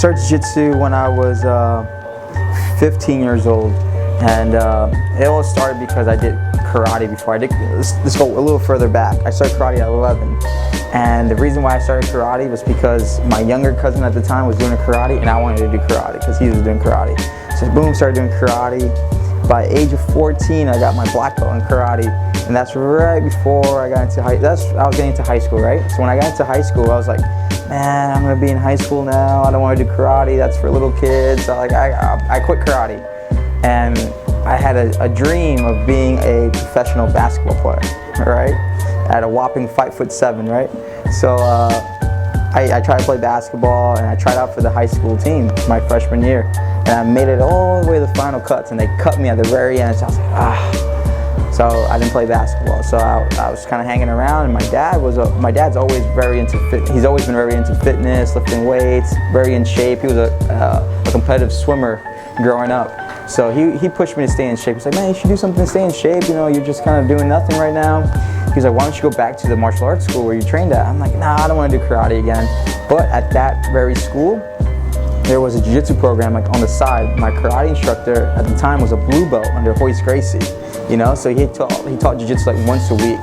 started jiu-jitsu when I was 15 years old, and it all started because I did karate before. Let's go a little further back. I started karate at 11, and the reason why I started karate was because my younger cousin at the time was doing karate, and I wanted to do karate because he was doing karate. So boom, started doing karate. By age of 14, I got my black belt in karate, and that's right before I got into I was getting into high school, right? So when I got into high school, I was like, man, I'm gonna be in high school now. I don't want to do karate. That's for little kids. So I quit karate, and I had a dream of being a professional basketball player, right? At a whopping 5'7", right? So I tried to play basketball, and I tried out for the high school team my freshman year, and I made it all the way to the final cuts, and they cut me at the very end. So I was like, ah. So I didn't play basketball. So I was kind of hanging around, and my dad's always very into he's always been very into fitness, lifting weights, very in shape. He was a competitive swimmer growing up. So he pushed me to stay in shape. He's like, man, you should do something to stay in shape. You know, you're just kind of doing nothing right now. He's like, why don't you go back to the martial arts school where you trained at? I'm like, nah, I don't want to do karate again. But at that very school, there was a jiu-jitsu program like on the side. My karate instructor at the time was a blue belt under Hoist Gracie. You know, so he taught jiu-jitsu like once a week.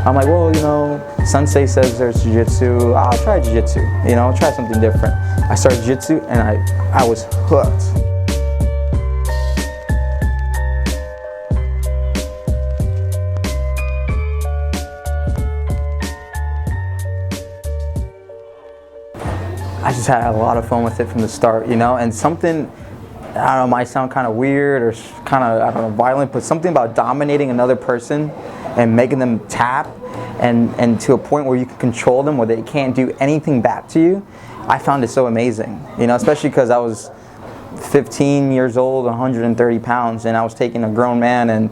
I'm like, well, you know, Sensei says there's jiu-jitsu. I'll try jiu-jitsu. You know, I'll try something different. I started jiu-jitsu, and I was hooked. I just had a lot of fun with it from the start, you know, and something, I don't know, might sound kind of weird or kind of, I don't know, violent, but something about dominating another person and making them tap and to a point where you can control them where they can't do anything back to you, I found it so amazing, you know, especially because I was 15 years old, 130 pounds, and I was taking a grown man and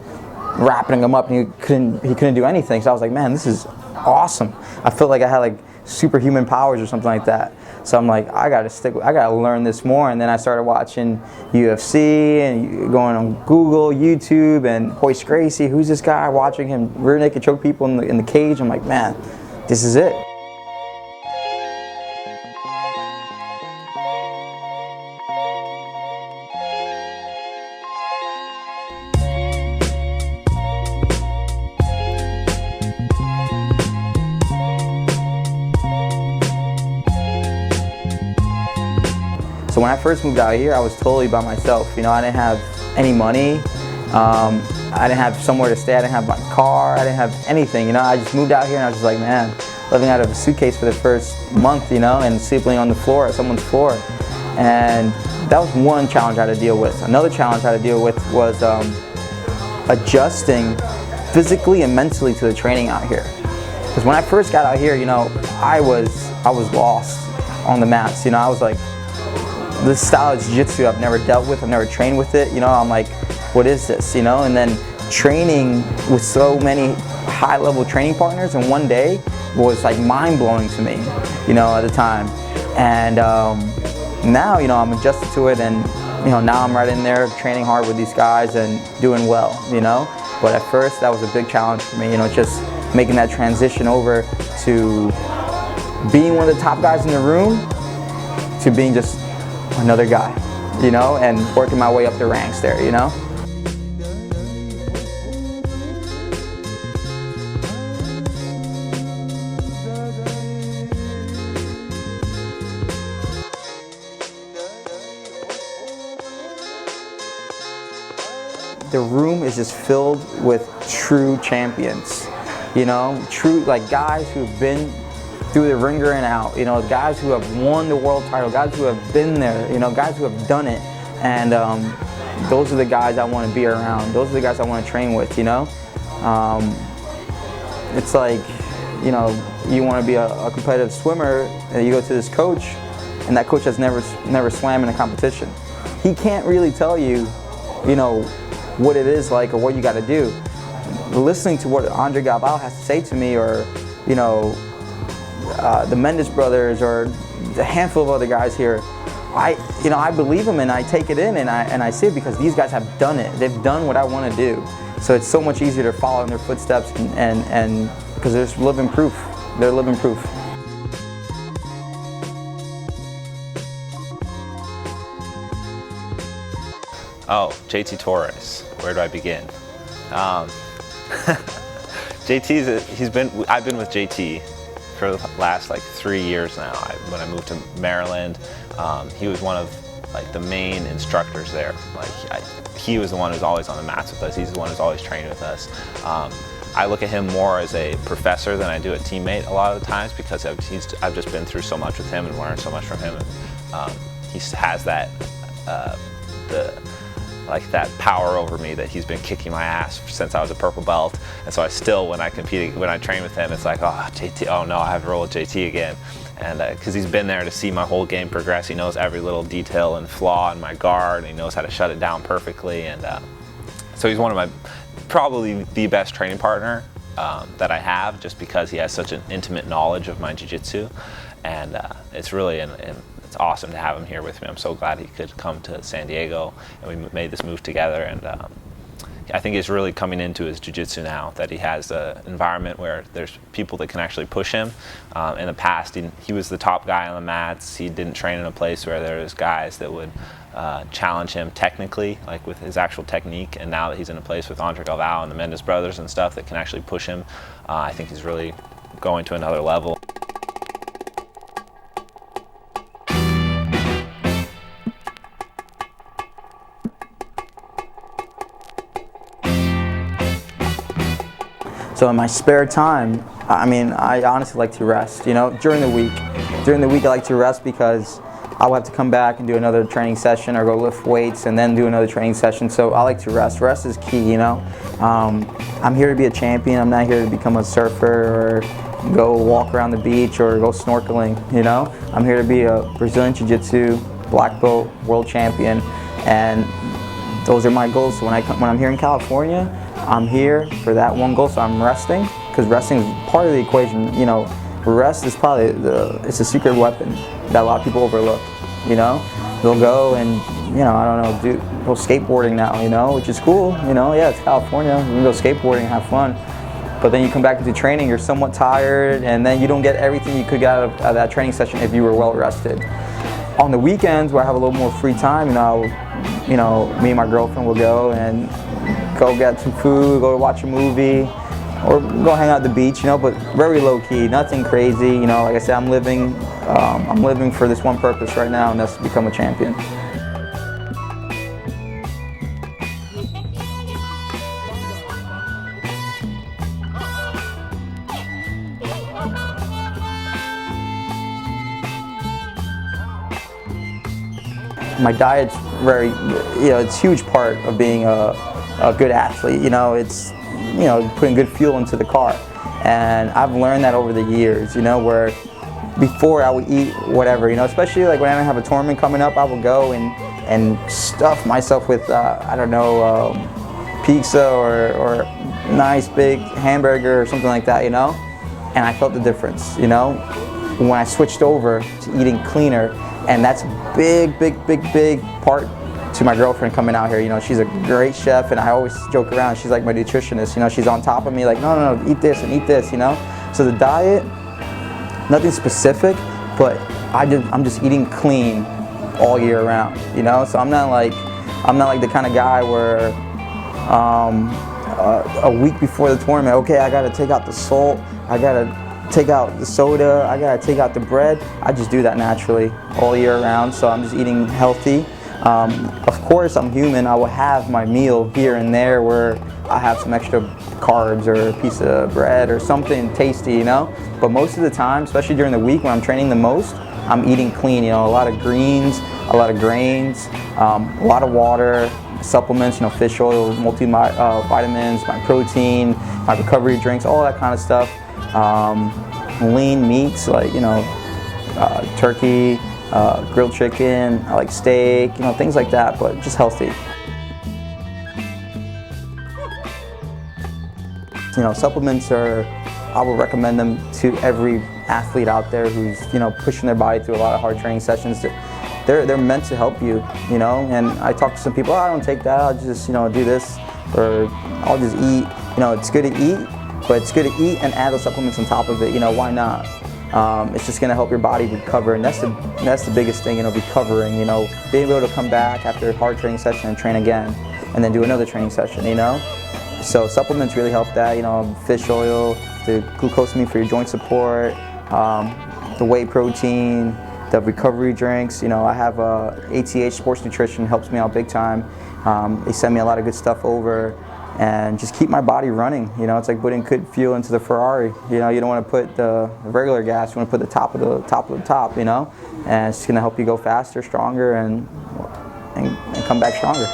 wrapping him up, and he couldn't do anything. So I was like, man, this is awesome. I felt like I had like superhuman powers or something like that. So I'm like, I gotta learn this more. And then I started watching UFC and going on Google, YouTube, and Hoist Gracie. Who's this guy? Watching him rear naked choke people in the cage. I'm like, man, this is it. So when I first moved out here, I was totally by myself. You know, I didn't have any money. I didn't have somewhere to stay. I didn't have my car. I didn't have anything. You know, I just moved out here, and I was just like, man, living out of a suitcase for the first month, you know, and sleeping on the floor, someone's floor. And that was one challenge I had to deal with. Another challenge I had to deal with was adjusting physically and mentally to the training out here. Because when I first got out here, you know, I was lost on the mats. You know, I was like, this style of jiu-jitsu I've never dealt with, I've never trained with it, you know, I'm like, what is this, you know? And then training with so many high-level training partners in one day was like mind-blowing to me, you know, at the time. And now, you know, I'm adjusted to it, and, you know, now I'm right in there training hard with these guys and doing well, you know? But at first, that was a big challenge for me, you know, just making that transition over to being one of the top guys in the room to being just another guy, you know, and working my way up the ranks there, you know. The room is just filled with true champions, you know, true, like guys who've been through the ringer and out, you know, guys who have won the world title, guys who have been there, you know, guys who have done it. And those are the guys I want to be around. Those are the guys I want to train with, you know. It's like, you know, you want to be a competitive swimmer, and you go to this coach, and that coach has never swam in a competition. He can't really tell you, you know, what it is like or what you got to do. Listening to what Andre Galvao has to say to me, or, you know, the Mendes brothers, or a handful of other guys here, I believe them, and I take it in, and I see it because these guys have done it. They've done what I want to do. So it's so much easier to follow in their footsteps, and because they're living proof. They're living proof. Oh, JT Torres. Where do I begin? I've been with JT for the last like 3 years now. When I moved to Maryland, he was one of like the main instructors there. He was the one who's always on the mats with us. He's the one who's always training with us. I look at him more as a professor than I do a teammate a lot of the times, because I've just been through so much with him and learned so much from him. And, he has that that power over me that he's been kicking my ass since I was a purple belt. And so I still, when I train with him, it's like, oh, JT, oh no, I have to roll with JT again. And because he's been there to see my whole game progress. He knows every little detail and flaw in my guard, and he knows how to shut it down perfectly. And so he's one of my, probably the best training partner that I have, just because he has such an intimate knowledge of my jiu-jitsu. And it's really it's awesome to have him here with me. I'm so glad he could come to San Diego, and we made this move together. And I think he's really coming into his jiu-jitsu now, that he has an environment where there's people that can actually push him. In the past, he was the top guy on the mats. He didn't train in a place where there was guys that would challenge him technically, like with his actual technique. And now that he's in a place with Andre Galvao and the Mendes brothers and stuff that can actually push him, I think he's really going to another level. So in my spare time, I honestly like to rest, during the week. During the week I like to rest because I'll have to come back and do another training session or go lift weights and then do another training session. So I like to rest. Rest is key, I'm here to be a champion. I'm not here to become a surfer or go walk around the beach or go snorkeling, I'm here to be a Brazilian Jiu-Jitsu black belt world champion, and those are my goals. So when I'm here in California, I'm here for that one goal, so I'm resting, because resting is part of the equation. Rest is probably it's a secret weapon that a lot of people overlook. They'll go and go skateboarding now, which is cool. Yeah, it's California. You can go skateboarding and have fun, but then you come back into training, you're somewhat tired, and then you don't get everything you could get out of that training session if you were well rested. On the weekends, where I have a little more free time, me and my girlfriend will go and go get some food, go watch a movie, or go hang out at the beach, but very low key, nothing crazy. Like I said, I'm living for this one purpose right now, and that's to become a champion. My diet's very, it's a huge part of being a good athlete. It's, putting good fuel into the car. And I've learned that over the years, where before I would eat whatever, especially like when I have a tournament coming up, I will go and stuff myself with, pizza or nice big hamburger or something like that, And I felt the difference, when I switched over to eating cleaner. And that's a big part to my girlfriend coming out here. She's a great chef, and I always joke around. She's like my nutritionist. She's on top of me, like, no, eat this and eat this. So the diet, nothing specific, but I'm just eating clean all year round. So I'm not like the kind of guy where a week before the tournament, okay, I gotta take out the salt, I gotta take out the soda, I gotta take out the bread. I just do that naturally all year round, so I'm just eating healthy. Of course, I'm human. I will have my meal here and there where I have some extra carbs or a piece of bread or something tasty, But most of the time, especially during the week when I'm training the most, I'm eating clean, a lot of greens, a lot of grains, a lot of water, supplements, fish oil, multivitamins, my protein, my recovery drinks, all that kind of stuff. Lean meats like turkey, grilled chicken, I like steak, things like that, but just healthy. Supplements I would recommend them to every athlete out there who's pushing their body through a lot of hard training sessions. They're meant to help you, And I talk to some people, I don't take that, I'll just do this, or I'll just eat. It's good to eat. But it's good to eat and add those supplements on top of it. Why not? It's just going to help your body recover, and that's the biggest thing, recovering, being able to come back after a hard training session and train again, and then do another training session, So supplements really help that, fish oil, the glucosamine for your joint support, the whey protein, the recovery drinks. I have ATH Sports Nutrition, helps me out big time. They send me a lot of good stuff over, and just keep my body running. It's like putting good fuel into the Ferrari. You don't want to put the regular gas, you want to put the top of the top, and it's going to help you go faster, stronger, and come back stronger.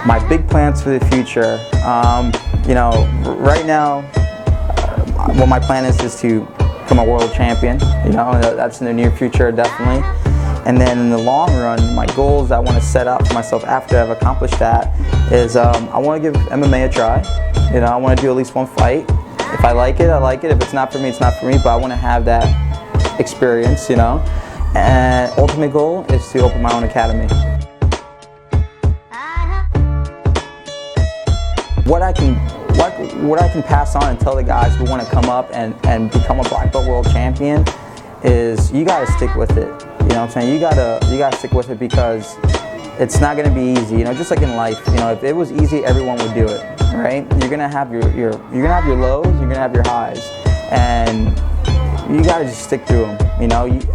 My big plans for the future, right now, what my plan is to become a world champion. That's in the near future, definitely. And then in the long run, my goals I want to set up for myself after I've accomplished that is I want to give MMA a try. I want to do at least one fight. If I like it, I like it. If it's not for me, it's not for me. But I want to have that experience, And ultimate goal is to open my own academy. What I can pass on and tell the guys who want to come up and become a black belt world champion is you got to stick with it. You know what I'm saying? You gotta stick with it, because it's not going to be easy. Just like in life. If it was easy, everyone would do it, right? You're gonna have your lows, you're gonna have your highs, and you got to just stick through them.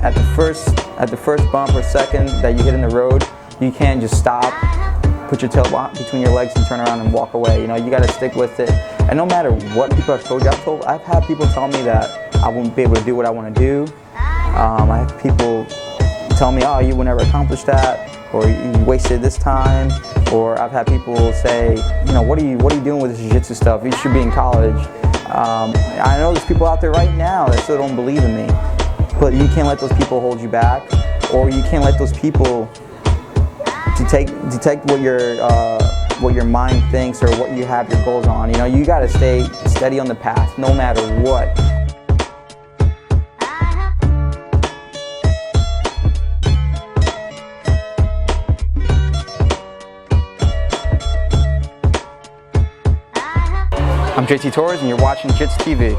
At the first bump or second that you hit in the road, you can't just stop, put your tail between your legs and turn around and walk away. You got to stick with it. And no matter what people have told you, I've had people tell me that I won't be able to do what I want to do. I have people tell me, oh, you will never accomplish that, or you wasted this time. Or I've had people say, what are you doing with this jiu-jitsu stuff? You should be in college. I know there's people out there right now that still don't believe in me, but you can't let those people hold you back, or you can't let those people detect what your mind thinks or what you have your goals on. You got to stay steady on the path no matter what. I'm JT Torres, and you're watching Jits TV.